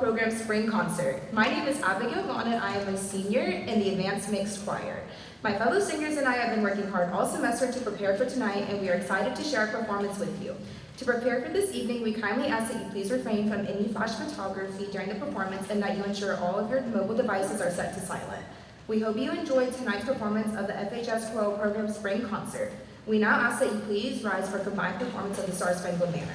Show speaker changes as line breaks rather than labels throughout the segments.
Program Spring Concert. My name is Abigail Vaughn and I am a senior in the Advanced Mixed Choir. My fellow singers and I have been working hard all semester to prepare for tonight, and we are excited to share our performance with you. To prepare for this evening, we kindly ask that you please refrain from any flash photography during the performance and that you ensure all of your mobile devices are set to silent. We hope you enjoyed tonight's performance of the FHS Choral Program Spring Concert. We now ask that you please rise for a combined performance of the Star-Spangled Banner.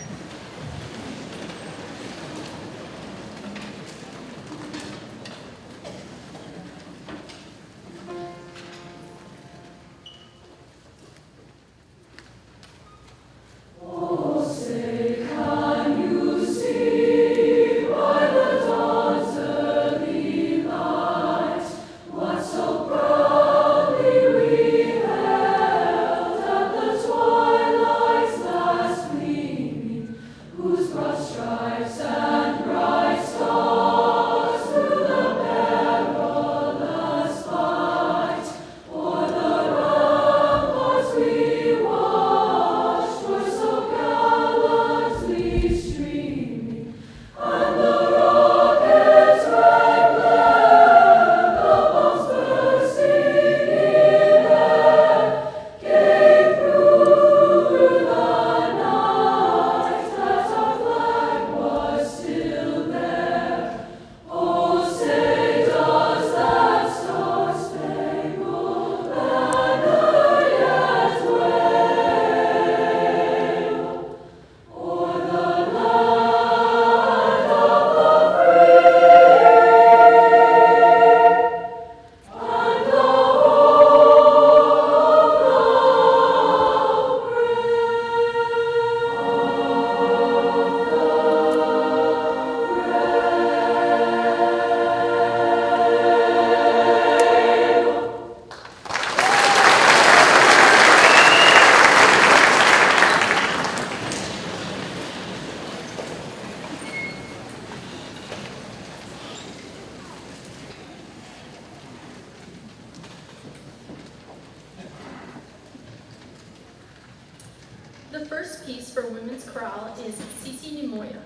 The first piece for women's chorale is Sisi ni Moja.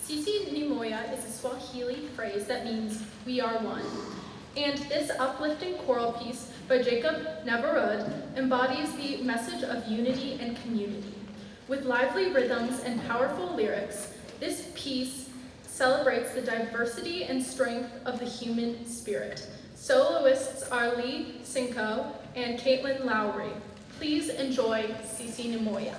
Sisi ni Moja is a Swahili phrase that means we are one. And this uplifting choral piece by Jacob Narverud embodies the message of unity and community. With lively rhythms and powerful lyrics, this piece celebrates the diversity and strength of the human spirit. Soloists are Singh and Katelyn Lowry. Please enjoy Sisi ni Moja.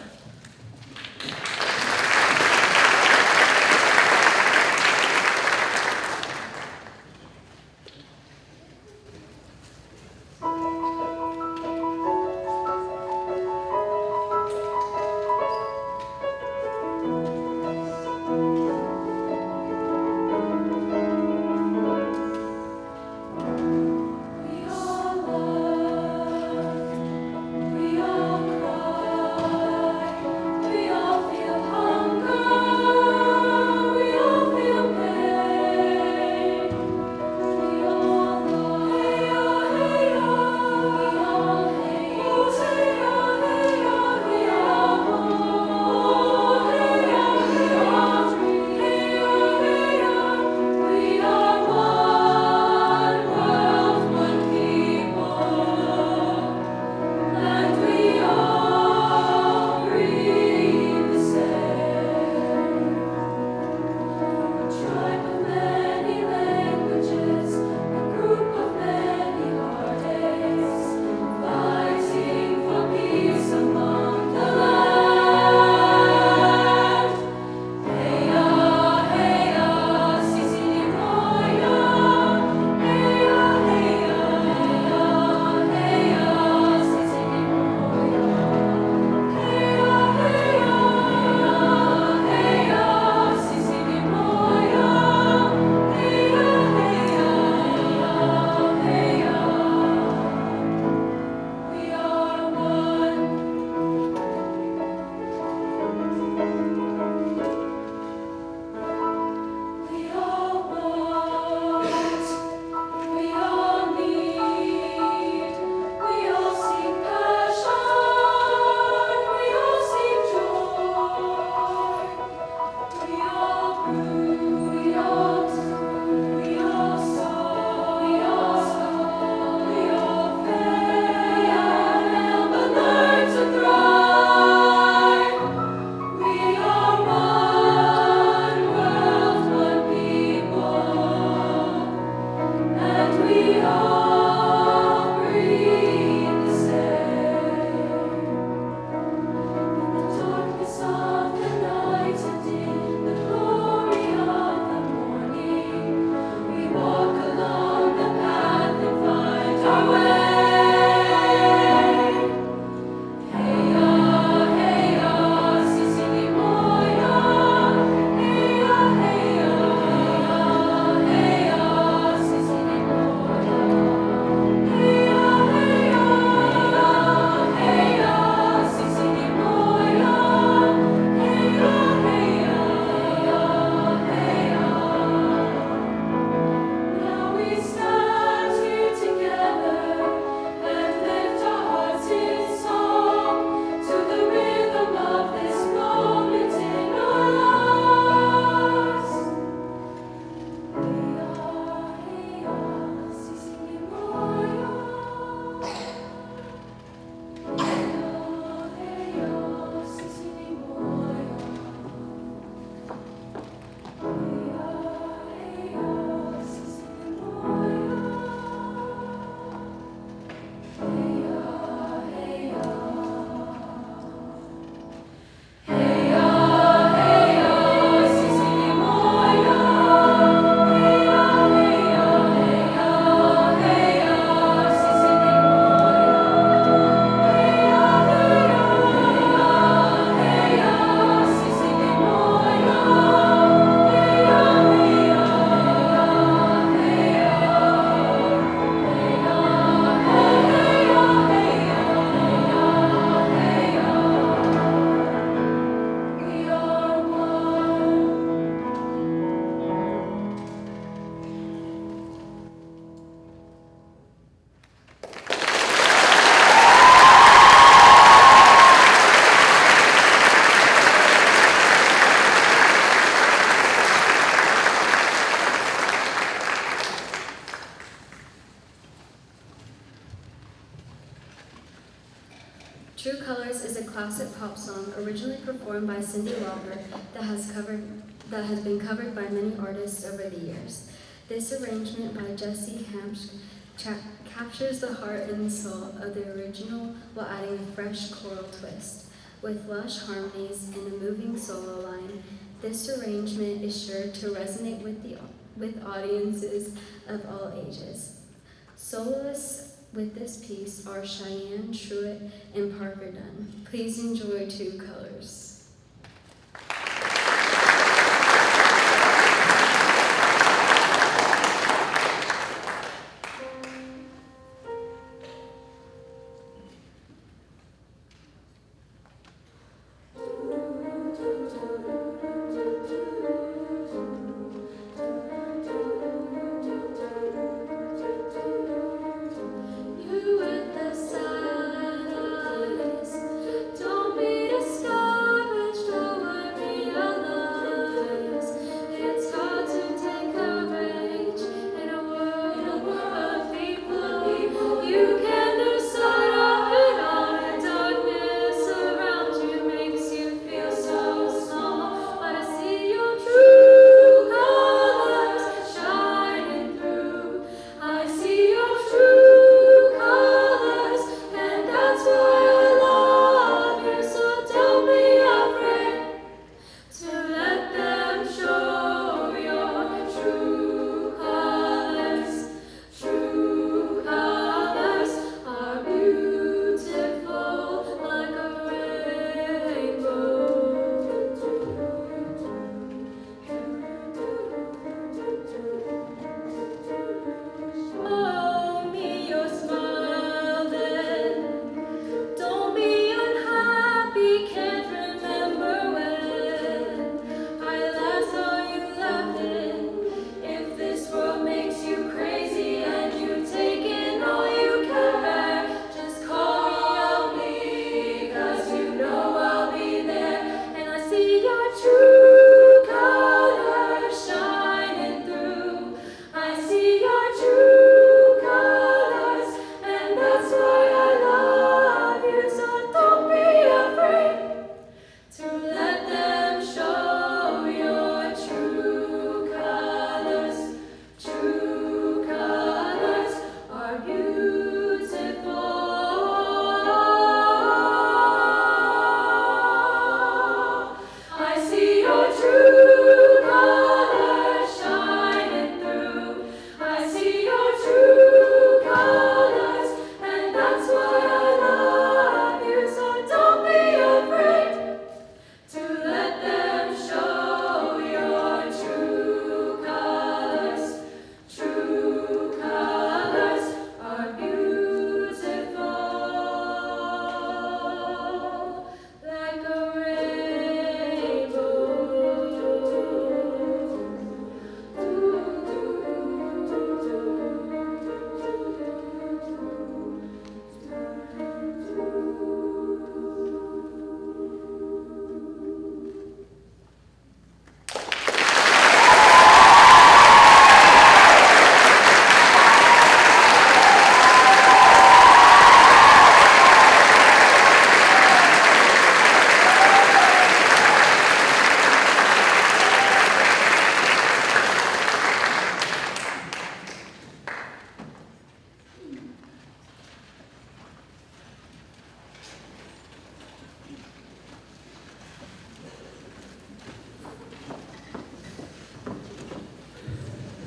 We all cry, we all feel originally performed by Cindy Lauper, that has been covered by many artists over the years. This arrangement by Jesse Hampsch captures the heart and soul of the original while adding a fresh choral twist. With lush harmonies and a moving solo line, this arrangement is sure to resonate with audiences of all ages. Soloists with this piece are Cheyenne, Trewhitt, and Dunn. Please enjoy Two Colors.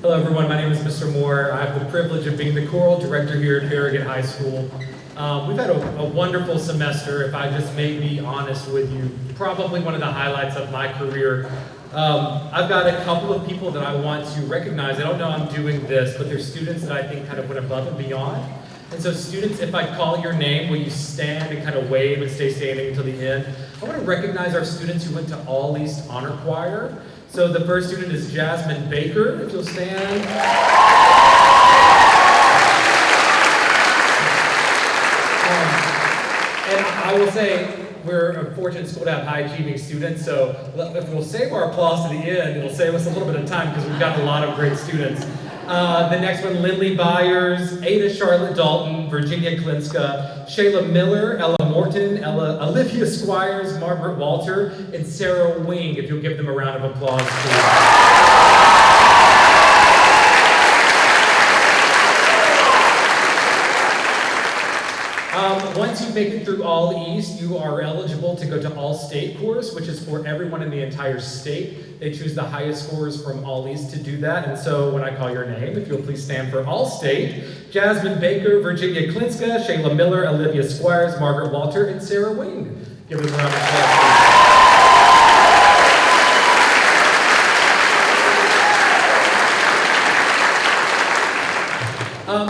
Hello everyone, my name is Mr. Moore. I have the privilege of being the choral director here at Farragut High School. We've had a wonderful semester, if I just may be honest with you. Probably one of the highlights of my career. I've got a couple of people that I want to recognize. I don't know I'm doing this, but they're students that I think kind of went above and beyond. And so students, if I call your name, will you stand and kind of wave and stay standing until the end? I want to recognize our students who went to All East Honor Choir. So the first student is Jasmine Baker, if you'll stand. And I will say, we're a fortunate school to have high-achieving students, so if we'll save our applause to the end, it'll save us a little bit of time because we've got a lot of great students. The next one, Lindley Byers, Ada Charlotte Dalton, Virginia Klinska, Shayla Miller, Ella Morton, Olivia Squires, Margaret Walter, and Sarah Wing, if you'll give them a round of applause, please. Once you make it through All East, you are eligible to go to All State course, which is for everyone in the entire state. They choose the highest scores from All East to do that. And so when I call your name, if you'll please stand for All State, Jasmine Baker, Virginia Klinska, Shayla Miller, Olivia Squires, Margaret Walter, and Sarah Wing. Give them a round of applause.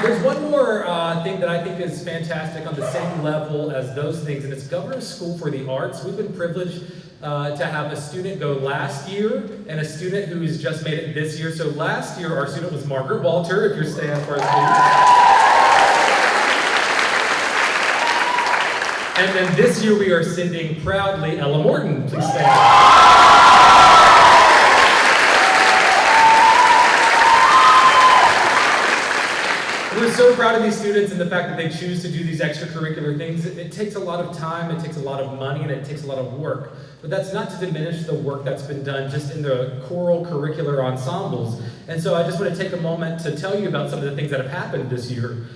There's one more thing that I think is fantastic on the same level as those things, and it's Governor's School for the Arts. We've been privileged to have a student go last year and a student who's just made it this year. So last year, our student was Margaret Walter, if you're staying for us, please. And then this year, we are sending proudly Ella Morton. Please stand. We're so proud of these students and the fact that they choose to do these extracurricular things. It takes a lot of time, it takes a lot of money, and it takes a lot of work. But that's not to diminish the work that's been done just in the choral curricular ensembles. And so I just want to take a moment to tell you about some of the things that have happened this year.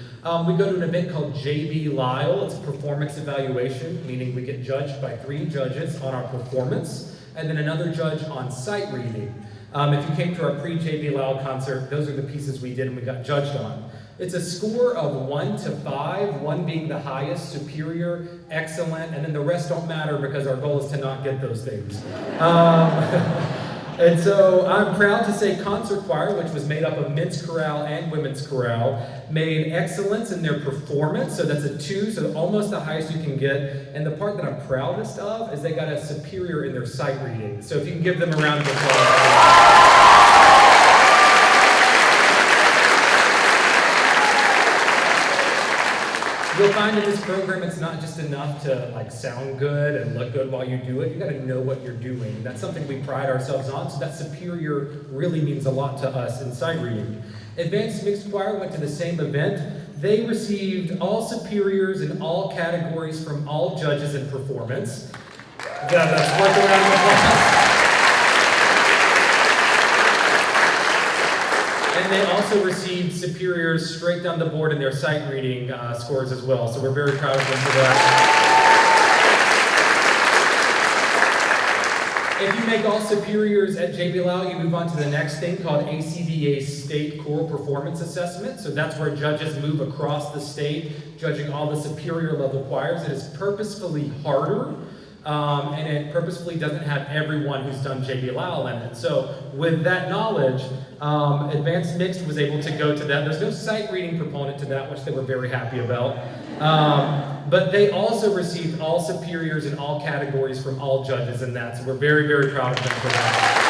We go to an event called JB Lyle. It's a performance evaluation, meaning we get judged by 3 judges on our performance, and then another judge on sight reading. If you came to our pre-JB Lyle concert, those are the pieces we did and we got judged on. It's a score of 1 to 5, 1 being the highest, superior, excellent, and then the rest don't matter because our goal is to not get those things. And so I'm proud to say Concert Choir, which was made up of men's chorale and women's chorale, made excellence in their performance, so that's a 2, so almost the highest you can get. And the part that I'm proudest of is they got a superior in their sight reading. So if you can give them a round of applause. You'll find in this program it's not just enough to sound good and look good while you do it. You got to know what you're doing. That's something we pride ourselves on, so that superior really means a lot to us in sight reading. Advanced Mixed Choir went to the same event. They received all superiors in all categories from all judges in performance. That's worth a round of applause. And they also received superiors straight down the board in their sight reading scores as well. So we're very proud of them for that. If you make all superiors at JB Lyle, you move on to the next thing called ACDA State Choral Performance Assessment. So that's where judges move across the state, judging all the superior level choirs. It is purposefully harder. And it purposefully doesn't have everyone who's done JB Lyle in it. So with that knowledge, Advanced Mixed was able to go to that. There's no sight reading component to that, which they were very happy about. But they also received all superiors in all categories from all judges in that. So we're very, very proud of them for that.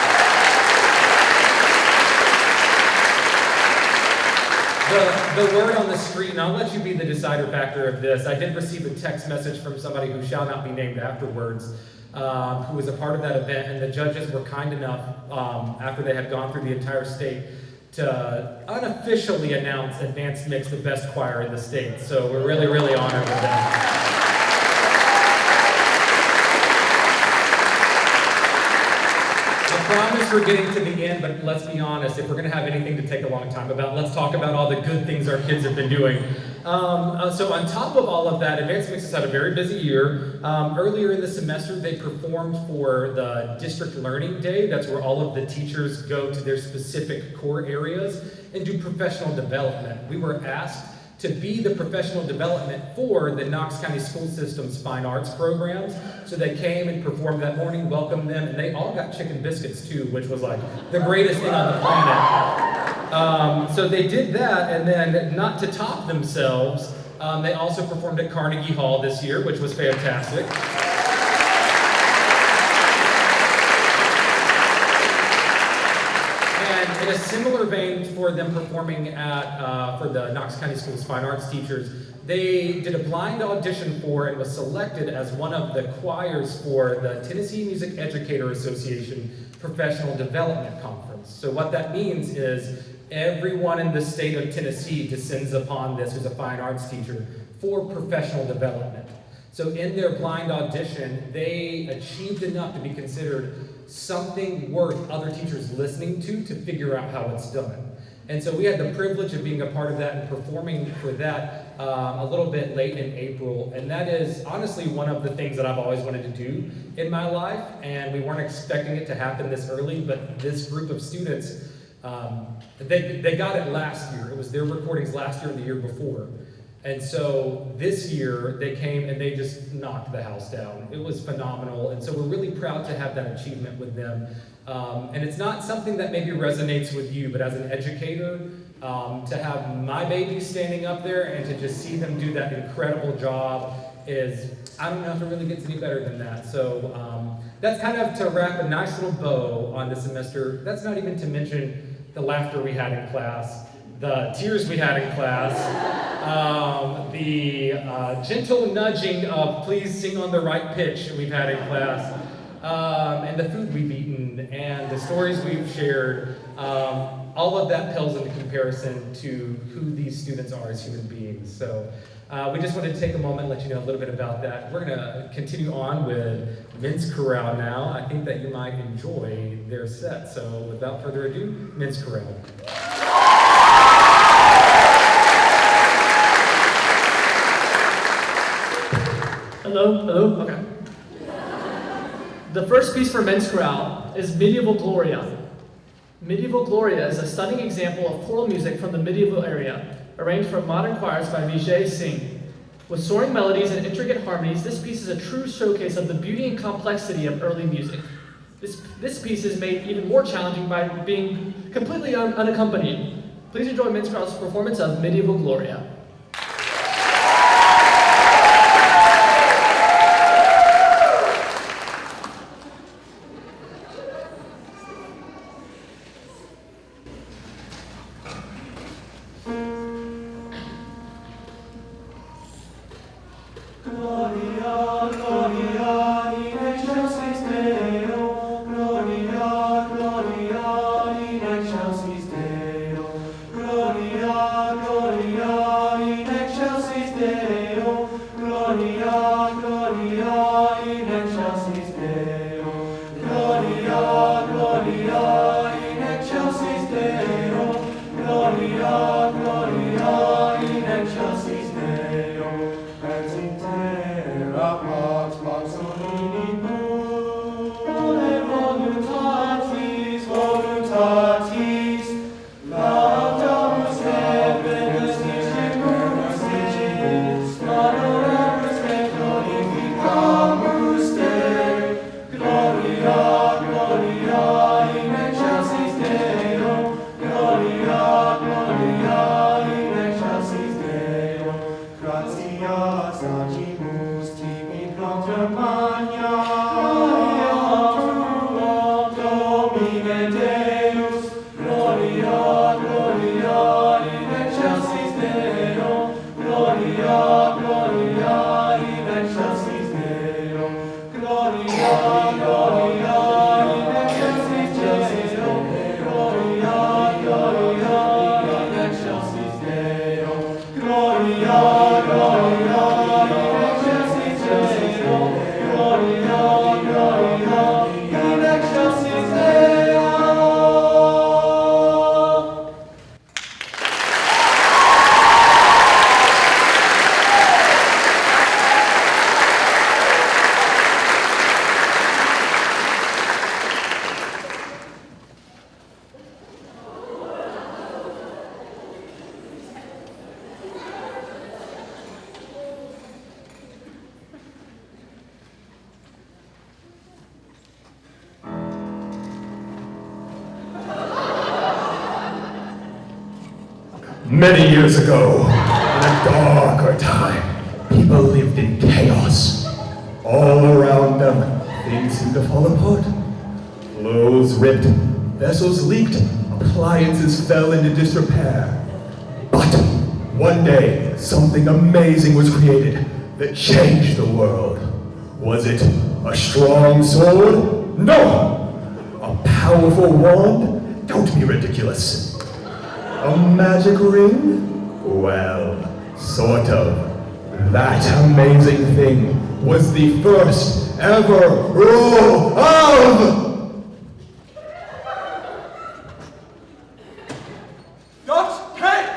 The word on the street, and I'll let you be the decider factor of this. I did receive a text message from somebody who shall not be named afterwards, who was a part of that event, and the judges were kind enough, after they had gone through the entire state, to unofficially announce Advanced Mix the best choir in the state. So we're really, really honored with that. I promise we're getting to the end, but let's be honest, if we're going to have anything to take a long time about, let's talk about all the good things our kids have been doing. So on top of all of that, Advanced Mix has had a very busy year. Earlier in the semester, they performed for the District Learning Day. That's where all of the teachers go to their specific core areas and do professional development. We were asked to be the professional development for the Knox County School System's fine arts programs. So they came and performed that morning, welcomed them, and they all got chicken biscuits too, which was like the greatest thing on the planet. So they did that, and then not to top themselves, they also performed at Carnegie Hall this year, which was fantastic. In a similar vein for them performing at, for the Knox County Schools Fine Arts teachers, they did a blind audition for and was selected as one of the choirs for the Tennessee Music Educator Association Professional Development Conference. So what that means is everyone in the state of Tennessee descends upon this who's a fine arts teacher for professional development. So in their blind audition, they achieved enough to be considered something worth other teachers listening to figure out how it's done. And so we had the privilege of being a part of that and performing for that a little bit late in April. And that is honestly one of the things that I've always wanted to do in my life. And we weren't expecting it to happen this early, but this group of students, they got it last year. It was their recordings last year and the year before. And so this year they came and they just knocked the house down. It was phenomenal. And so we're really proud to have that achievement with them. And it's not something that maybe resonates with you, but as an educator, to have my babies standing up there and to just see them do that incredible job is, I don't know if it really gets any better than that. So that's kind of to wrap a nice little bow on the semester. That's not even to mention the laughter we had in class, the tears we had in class, the gentle nudging of please sing on the right pitch we've had in class, and the food we've eaten, and the stories we've shared. All of that pales into comparison to who these students are as human beings. So we just wanted to take a moment and let you know a little bit about that. We're going to continue on with Men's Chorale now. I think that you might enjoy their set. So without further ado, Men's Chorale.
Hello? Okay. The first piece for Men's Chorale is Medieval Gloria. Medieval Gloria is a stunning example of choral music from the medieval era, arranged for modern choirs by Vijay Singh. With soaring melodies and intricate harmonies, this piece is a true showcase of the beauty and complexity of early music. This piece is made even more challenging by being completely unaccompanied. Please enjoy Men's Chorale's performance of Medieval Gloria.
Many years ago, in a darker time, people lived in chaos. All around them, things seemed to fall apart. Clothes ripped, vessels leaked, appliances fell into disrepair. But One day, something amazing was created that changed the world. Was it a strong sword? No! A powerful wand? Don't be ridiculous. A magic ring? Well, sort of. That amazing thing was the first ever roll of
Duct Tape!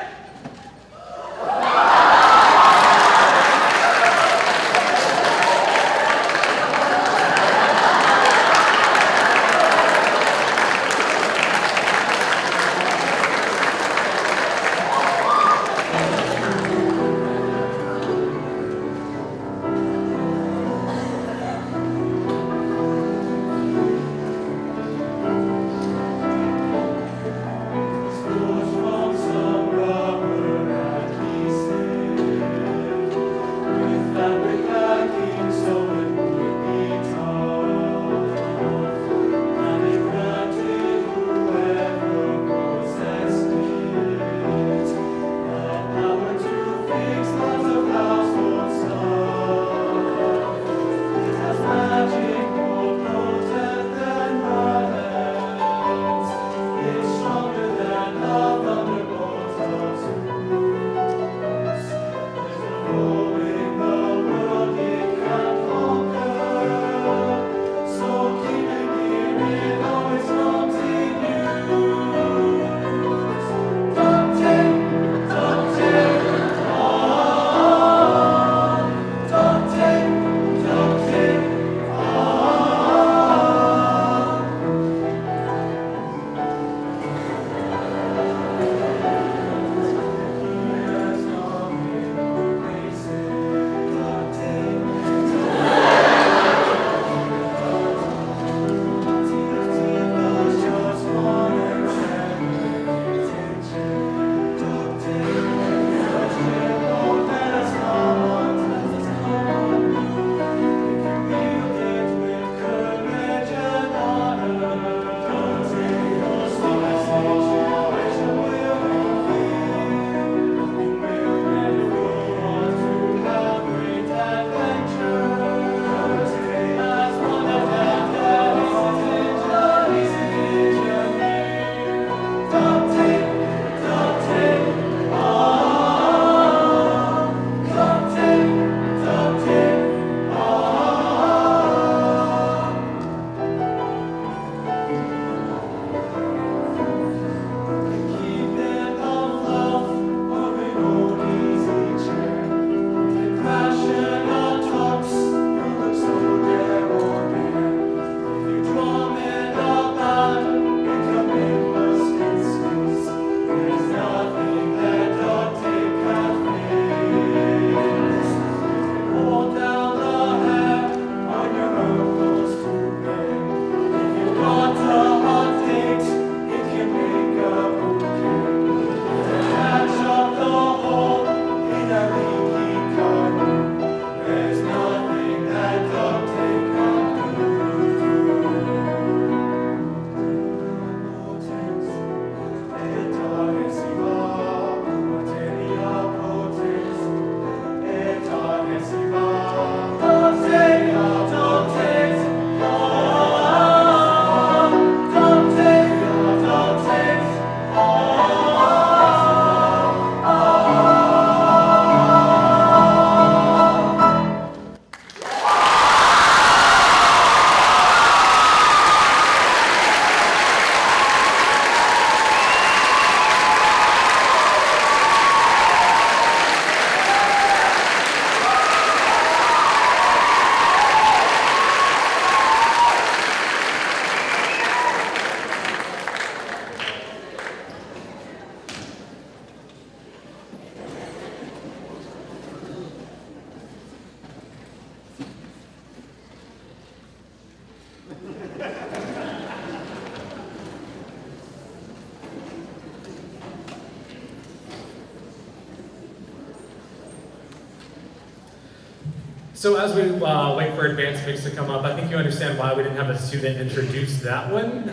So as we wait for advanced mix to come up, I think you understand why we didn't have a student introduce that one.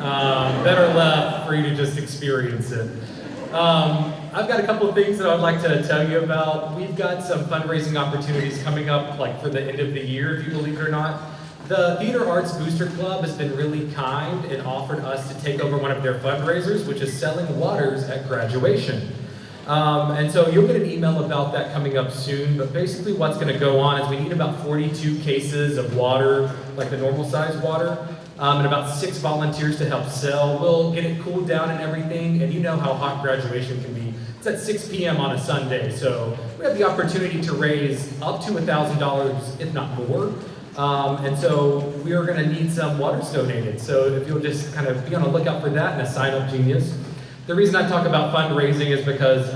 Better left for you to just experience it. I've got a couple of things that I would like to tell you about. We've got some fundraising opportunities coming up, like for the end of the year, if you believe it or not. The Theater Arts Booster Club has been really kind and offered us to take over one of their fundraisers, which is selling waters at graduation. And so you'll get an email about that coming up soon, but basically what's gonna go on is we need about 42 cases of water, like the normal size water, and about 6 volunteers to help sell. We'll get it cooled down and everything, and you know how hot graduation can be. It's at 6 p.m. on a Sunday, so we have the opportunity to raise up to $1,000, if not more. And so we are gonna need some waters donated. So if you'll just kind of be on the lookout for that and a sign-up genius. The reason I talk about fundraising is because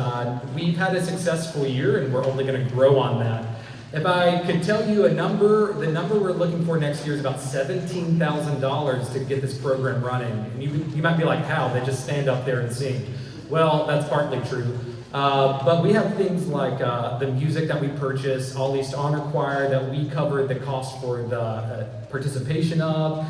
we've had a successful year and we're only gonna grow on that. If I could tell you a number, the number we're looking for next year is about $17,000 to get this program running. And you might be like, how? They just stand up there and sing. Well, that's partly true. But we have things like the music that we purchase, All East Honor Choir that we covered the cost for the participation of.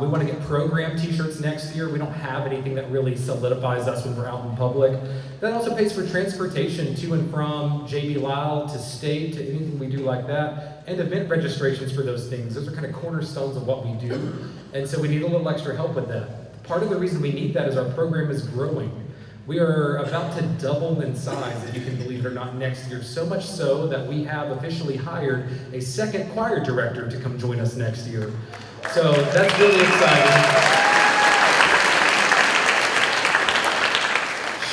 We want to get program t-shirts next year. We don't have anything that really solidifies us when we're out in public. That also pays for transportation to and from JB Lyle to state, to anything we do like that, and event registrations for those things. Those are kind of cornerstones of what we do. And so we need a little extra help with that. Part of the reason we need that is our program is growing. We are about to double in size, if you can believe it or not, next year. So much so that we have officially hired a second choir director to come join us next year. So that's really exciting.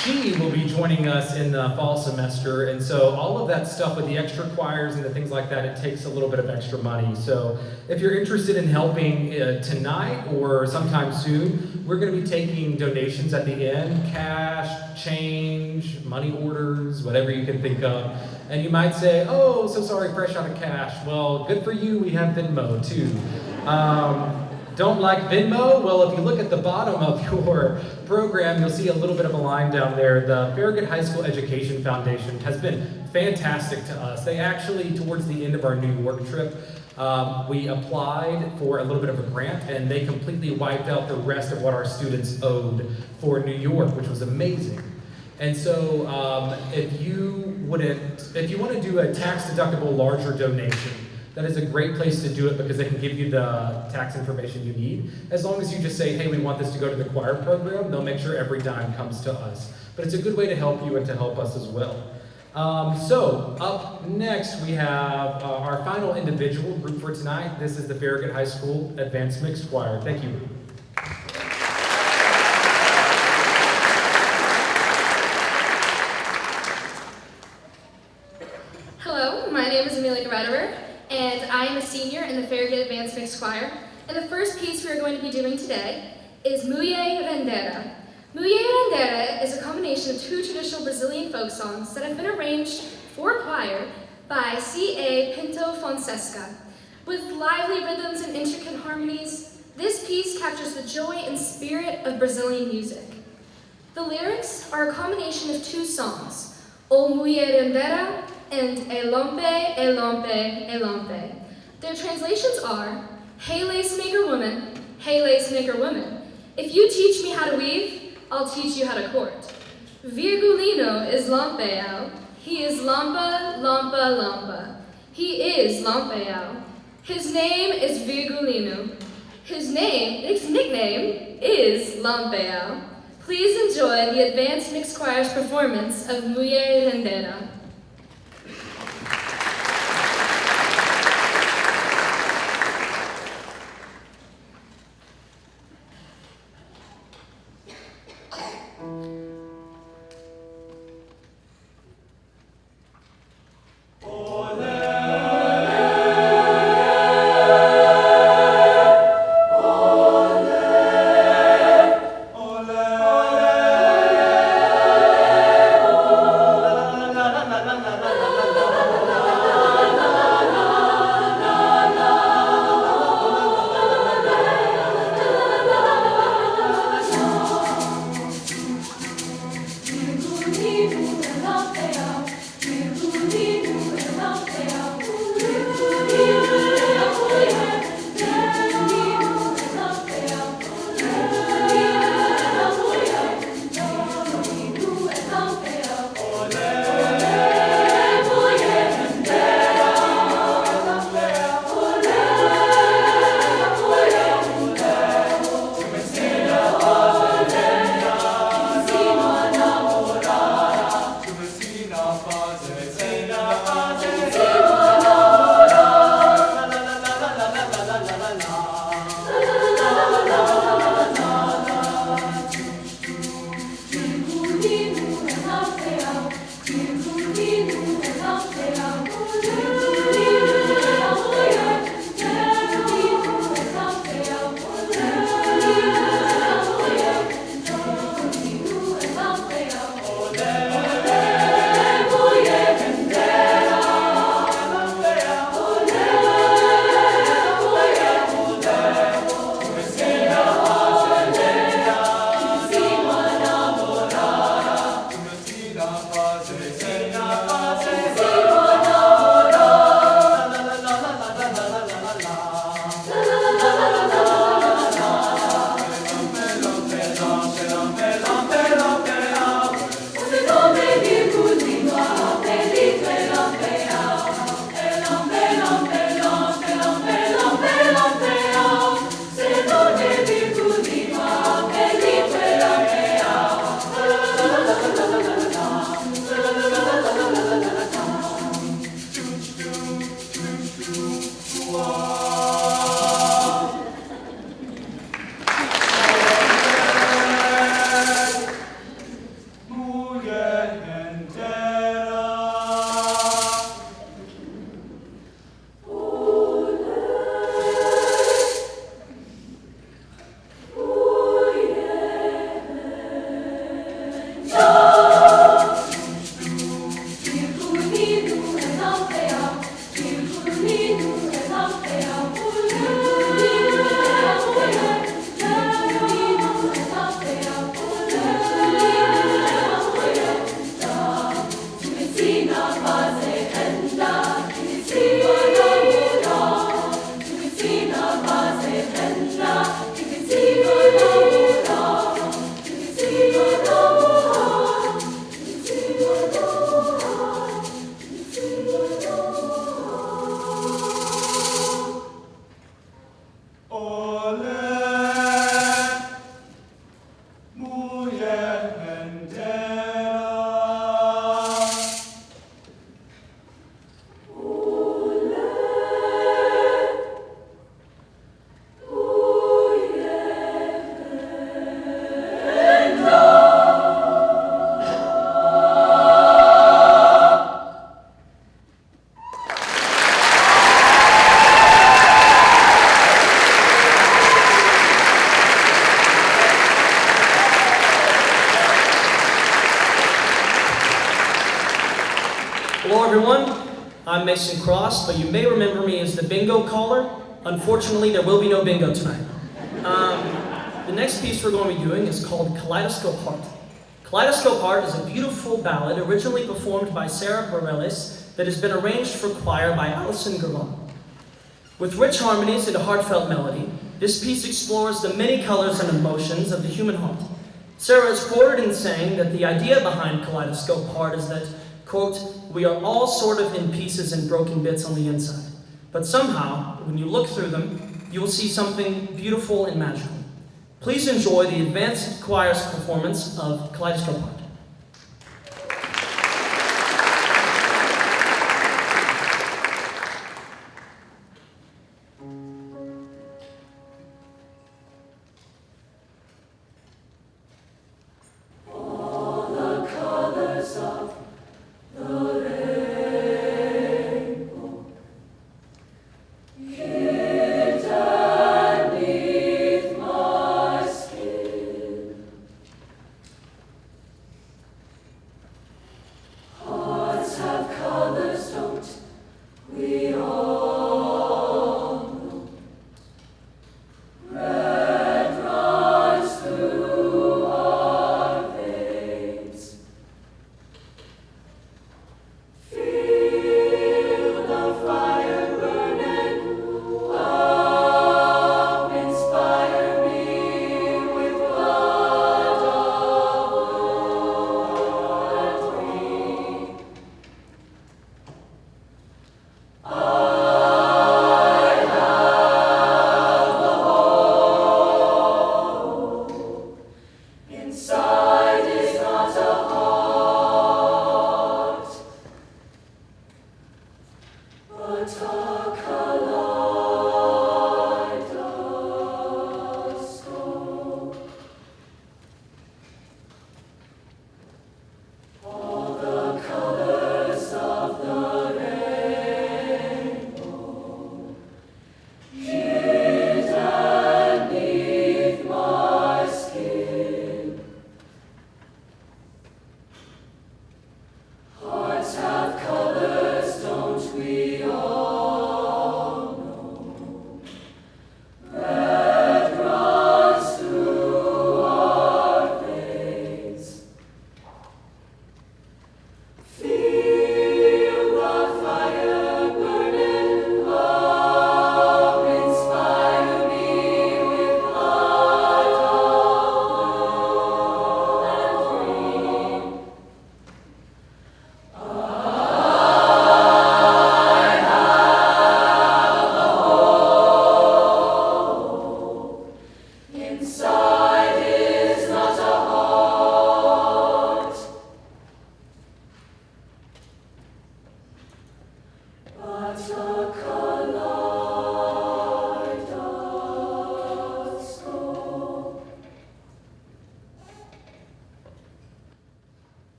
She will be joining us in the fall semester, and so all of that stuff with the extra choirs and the things like that, it takes a little bit of extra money. So if you're interested in helping tonight or sometime soon, we're going to be taking donations at the end, cash, change, money orders, whatever you can think of. And you might say, oh, so sorry, fresh out of cash. Well, good for you, we have Venmo too. Don't like Venmo? Well, if you look at the bottom of your program, you'll see a little bit of a line down there. The Farragut High School Education Foundation has been fantastic to us. They actually, towards the end of our New York trip, we applied for a little bit of a grant, and they completely wiped out the rest of what our students owed for New York, which was amazing. And so if you want to do a tax-deductible larger donation, that is a great place to do it because they can give you the tax information you need. As long as you just say, hey, we want this to go to the choir program, they'll make sure every dime comes to us. But it's a good way to help you and to help us as well. So up next, we have our final individual group for tonight. This is the Farragut High School Advanced Mixed Choir. Thank you.
Hello, my name is Narverud, and I am a senior in the Farragut Advanced Mixed Choir. And the first piece we are going to be doing today is Muié, Rendêra. Muié and Rendêra is a combination of 2 traditional Brazilian folk songs that have been arranged for choir by C.A. Pinto Fonseca. With lively rhythms and intricate harmonies, this piece captures the joy and spirit of Brazilian music. The lyrics are a combination of 2 songs, O Muié Rendêra and Elompe, Elompe, Elompe. Their translations are, Hey lace maker woman, hey lace maker woman, if you teach me how to weave, I'll teach you how to court. Virgulino is Lampeao, he is Lampa, Lampa, Lampa. He is Lampeao. His name is Virgulino. His nickname is Lampeao. Please enjoy the Advanced Mixed Choir's performance of Muié Rendêra.
La la
everyone. I'm Mason Cross, but you may remember me as the bingo caller. Unfortunately, there will be no bingo tonight. The next piece we're going to be doing is called Kaleidoscope Heart. Kaleidoscope Heart is a beautiful ballad originally performed by Sarah Bareilles that has been arranged for choir by Alison Gavon. With rich harmonies and a heartfelt melody, this piece explores the many colors and emotions of the human heart. Sarah is quoted in saying that the idea behind Kaleidoscope Heart is that, quote, we are all sort of in pieces and broken bits on the inside. But somehow, when you look through them, you will see something beautiful and magical. Please enjoy the advanced choir's performance of Kaleidoscope Heart.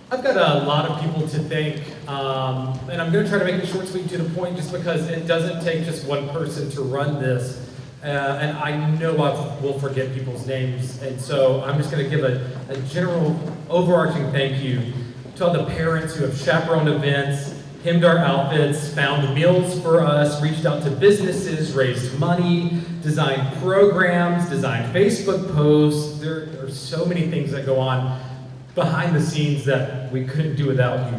I've got a lot of people to thank, and I'm going to try to make it short, sweet, to the point, just because it doesn't take just one person to run this, and I know I will forget people's names, and so I'm just going to give a general, overarching thank you to all the parents who have chaperoned events, hemmed our outfits, found meals for us, reached out to businesses, raised money, designed programs, designed Facebook posts. There are so many things that go on behind the scenes that we couldn't do without you.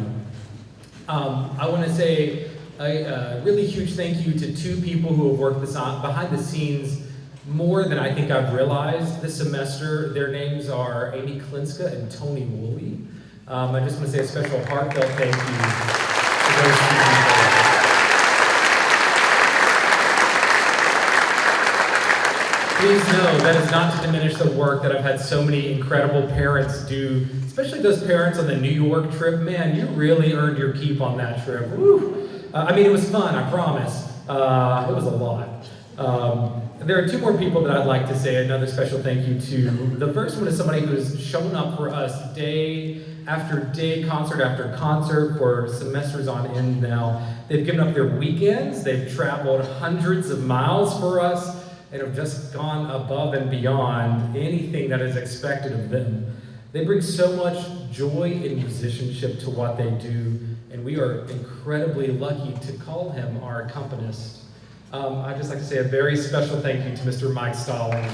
I want to say a really huge thank you to two people who have worked this on behind the scenes more than I think I've realized this semester. Their names are Amy Klinska and Tony Woolley. I just want to say a special heartfelt thank you to those two people. Please know that is not to diminish the work that I've had so many incredible parents do, especially those parents on the New York trip. Man, you really earned your keep on that trip. Woo. It was fun, I promise. It was a lot. There are two more people that I'd like to say another special thank you to. The first one is somebody who's shown up for us day after day, concert after concert for semesters on end now. They've given up their weekends, they've traveled hundreds of miles for us, and have just gone above and beyond anything that is expected of them. They bring so much joy and musicianship to what they do, and we are incredibly lucky to call him our accompanist. I'd just like to say a very special thank you to Mr. Mike Stallings.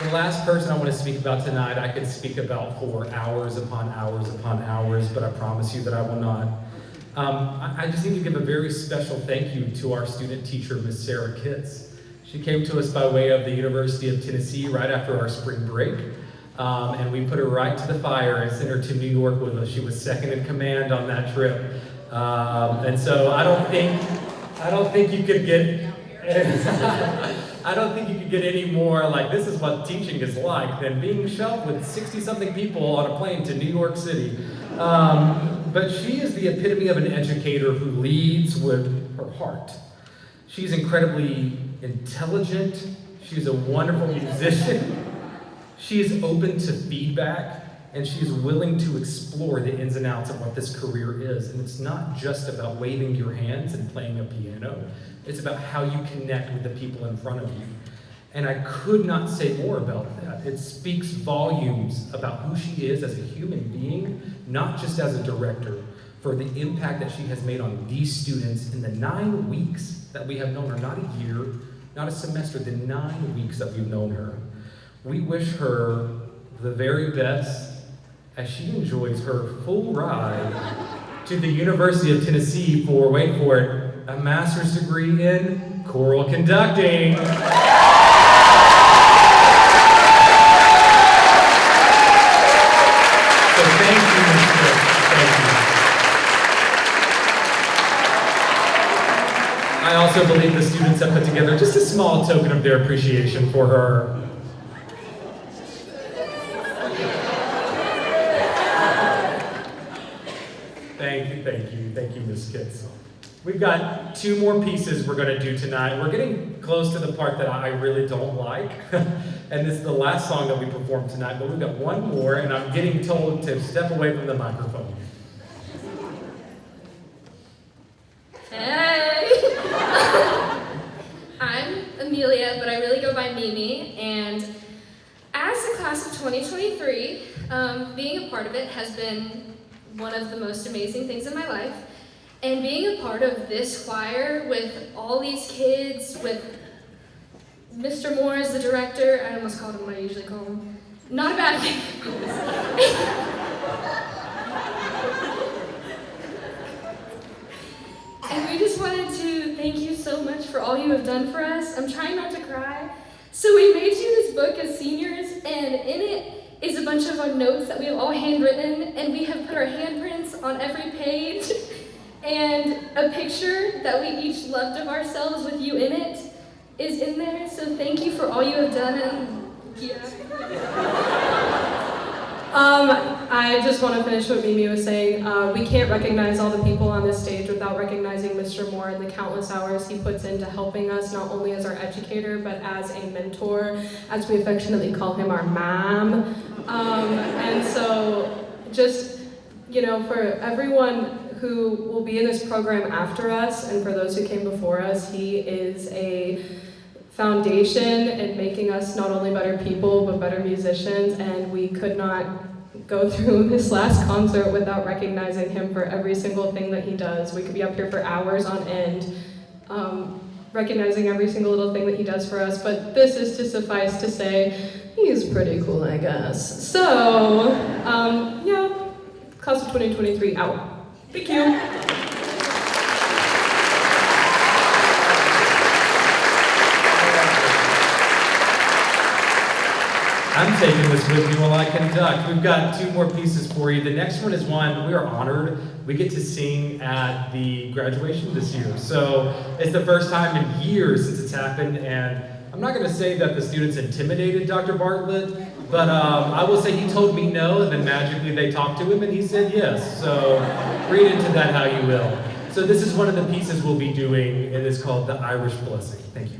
The last person I want to speak about tonight, I could speak about for hours upon hours upon hours, but I promise you that I will not. I just need to give a very special thank you to our student teacher, Miss Sarah Kitts. She came to us by way of the University of Tennessee right after our spring break, and we put her right to the fire and sent her to New York with us. She was second in command on that trip, and so I don't think you could get. I don't think you could get any more like this is what teaching is like than being shoved with 60-something people on a plane to New York City. But she is the epitome of an educator who leads with her heart. She's incredibly intelligent. She's a wonderful musician. She is open to feedback, and she is willing to explore the ins and outs of what this career is. And it's not just about waving your hands and playing a piano. It's about how you connect with the people in front of you. And I could not say more about that. It speaks volumes about who she is as a human being, not just as a director, for the impact that she has made on these students in the 9 weeks that we have known her, not a year, not a semester, the 9 weeks that we've known her. We wish her the very best as she enjoys her full ride to the University of Tennessee for, wait for it, a master's degree in choral conducting. So thank you, Ms. Cook. Thank you. I also believe the students have put together just a small token of their appreciation for her. Thank you, Ms. Kitts. We've got 2 more pieces we're going to do tonight. We're getting close to the part that I really don't like, and this is the last song that we perform tonight, but we've got 1 more, and I'm getting told to step away from the microphone.
Hey! I'm Amelia, but I really go by Mimi, and as the class of 2023, being a part of it has been one of the most amazing things in my life. And being a part of this choir with all these kids, with Mr. Moore as the director, I almost called him what I usually call him. Not a bad thing. And we just wanted to thank you so much for all you have done for us. I'm trying not to cry. So we made you this book as seniors, and in it is a bunch of our notes that we have all handwritten, and we have put our handprints on every page. And a picture that we each loved of ourselves with you in it is in there. So thank you for all you have done. And yeah.
I just want to finish what Mimi was saying. We can't recognize all the people on this stage without recognizing Mr. Moore and the countless hours he puts into helping us, not only as our educator, but as a mentor, as we affectionately call him, our mom. And so just, for everyone who will be in this program after us, and for those who came before us, he is a foundation in making us not only better people, but better musicians, and we could not go through this last concert without recognizing him for every single thing that he does. We could be up here for hours on end, recognizing every single little thing that he does for us, but this is to suffice to say, he's pretty cool, I guess. So, yeah, class of 2023 out. Thank you.
I'm taking this with me while I conduct. We've got 2 more pieces for you. The next one is one we are honored. We get to sing at the graduation this year. So it's the first time in years since it's happened, and I'm not gonna say that the students intimidated Dr. Bartlett, but I will say he told me no, and then magically they talked to him and he said yes. So read into that how you will. So this is one of the pieces we'll be doing. It is called The Irish Blessing. Thank you.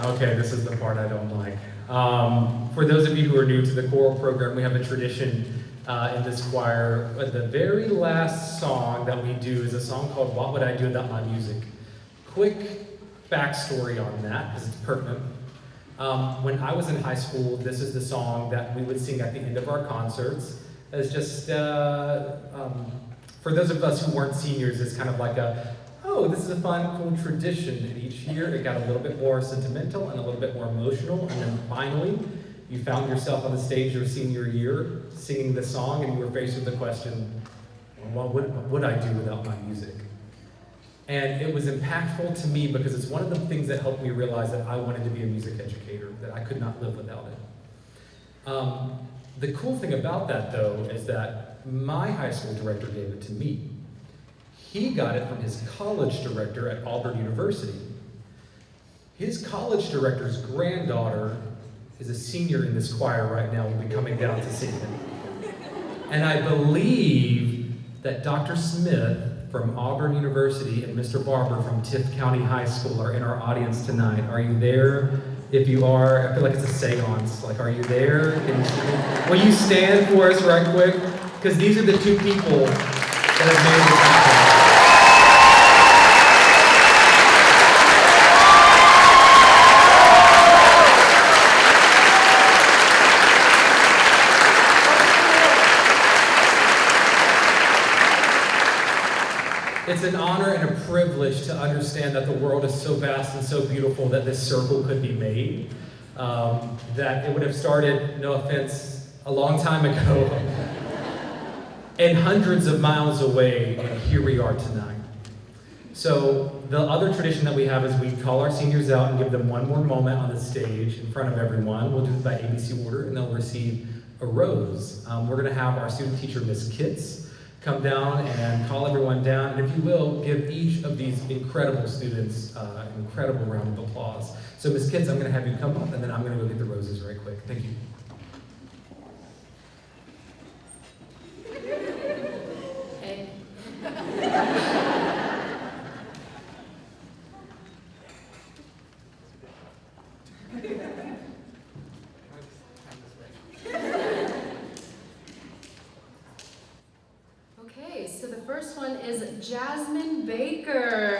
Okay, this is the part I don't like. For those of you who are new to the choral program, we have a tradition in this choir. The very last song that we do is a song called What Would I Do Without My Music? Quick backstory on that, because it's pertinent. When I was in high school, this is the song that we would sing at the end of our concerts. It's just, for those of us who weren't seniors, it's kind of like oh, this is a fun, cool tradition. And each year it got a little bit more sentimental and a little bit more emotional. And then finally, you found yourself on the stage your senior year singing the song, and you were faced with the question, what would I do without my music? And it was impactful to me because it's one of the things that helped me realize that I wanted to be a music educator, that I could not live without it. The cool thing about that, though, is that my high school director gave it to me. He got it from his college director at Auburn University. His college director's granddaughter is a senior in this choir right now, will be coming down to sing it. And I believe that Dr. Smith from Auburn University and Mr. Barber from Tift County High School are in our audience tonight. Are you there? If you are, I feel like it's a seance. Like, are you there? Will you stand for us right quick? Because these are the two people that have made this happen. It's an honor and a privilege to understand that the world is so vast and so beautiful that this circle could be made. That it would have started, no offense, a long time ago, and hundreds of miles away, and here we are tonight. So the other tradition that we have is we call our seniors out and give them one more moment on the stage in front of everyone. We'll do it by ABC order, and they'll receive a rose. We're going to have our student teacher, Miss Kitts, come down and call everyone down, and if you will, give each of these incredible students an incredible round of applause. So Ms. Kitts, I'm going to have you come up, and then I'm going to go get the roses right quick. Thank you.
Hey,
first one is Jasmine Baker.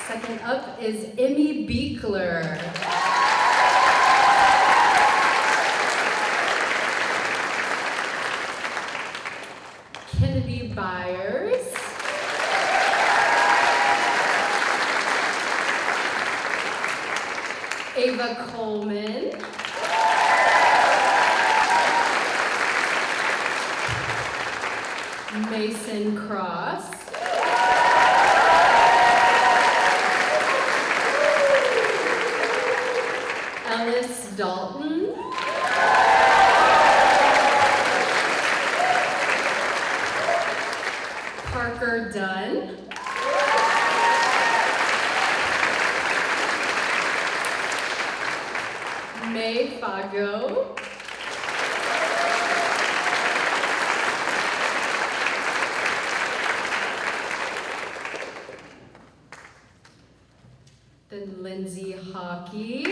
Second up is Emmy Beekler. Kennedy Byers. Ava Coleman. Mason Cross. Ellis Dalton. Parker Dunn. May Fago. Then Lindsay Hockey.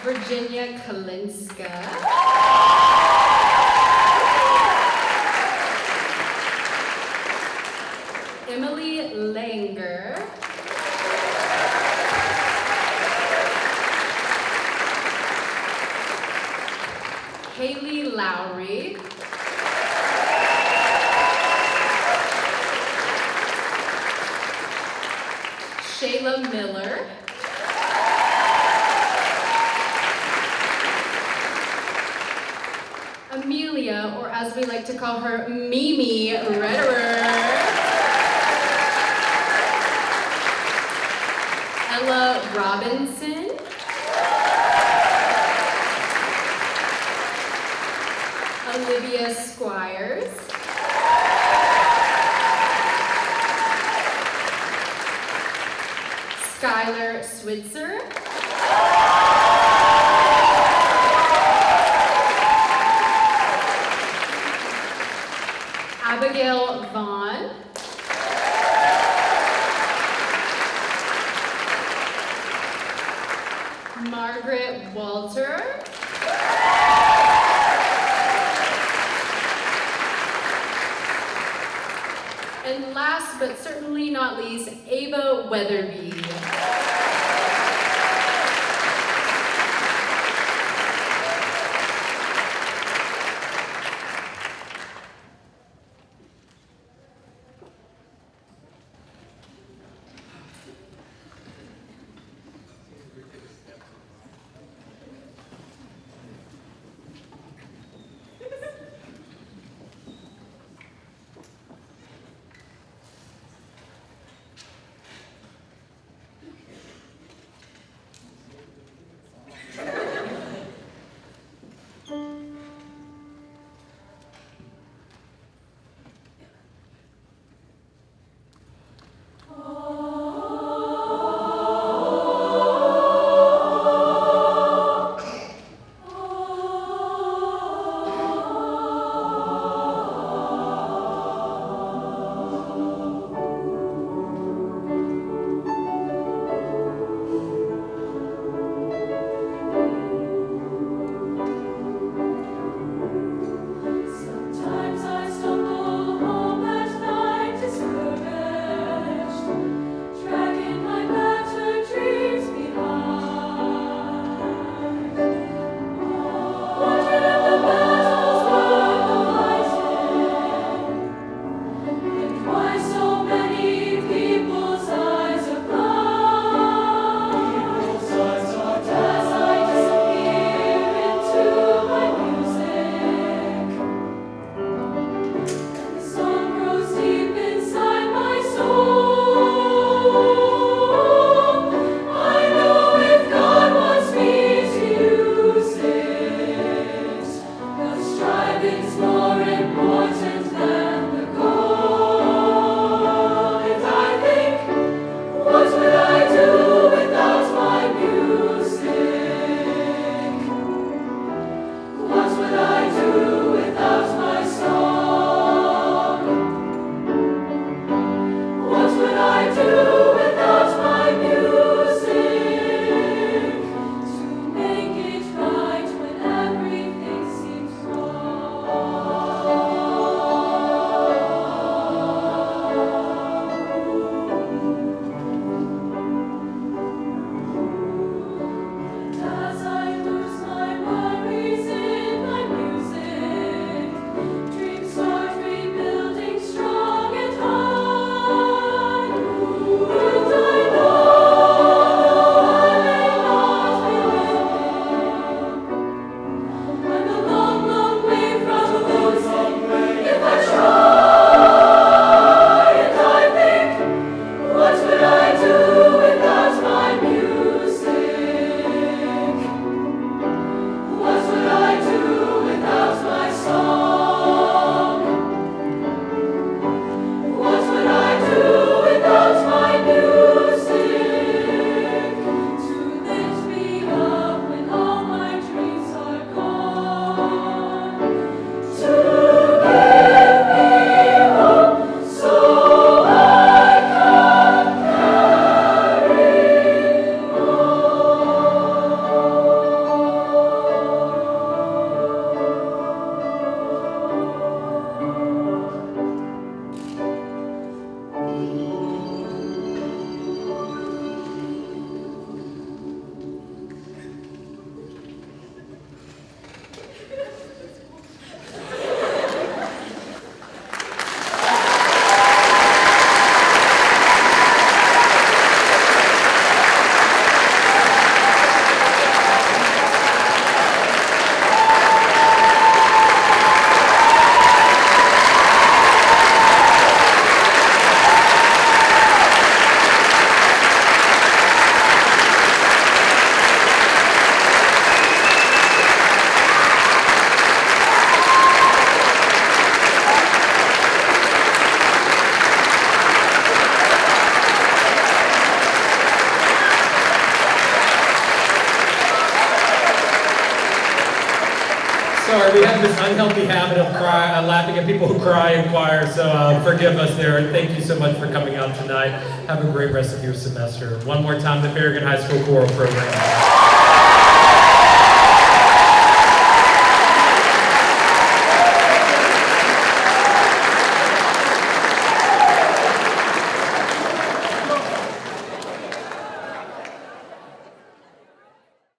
Virginia Kalinska. Emily Langer. Haley Lowry. Shayla Miller. Amelia, or as we like to call her, Mimi Rederer. Ella Robinson. Olivia Squires. Skylar Switzer. Abigail Vaughn. Margaret Walter. And last but certainly not least, Ava Weatherby.
unhealthy habit of laughing at people who cry in choir, so forgive us there, and thank you so much for coming out tonight. Have a great rest of your semester. One more time, the Farragut High School Choral Program.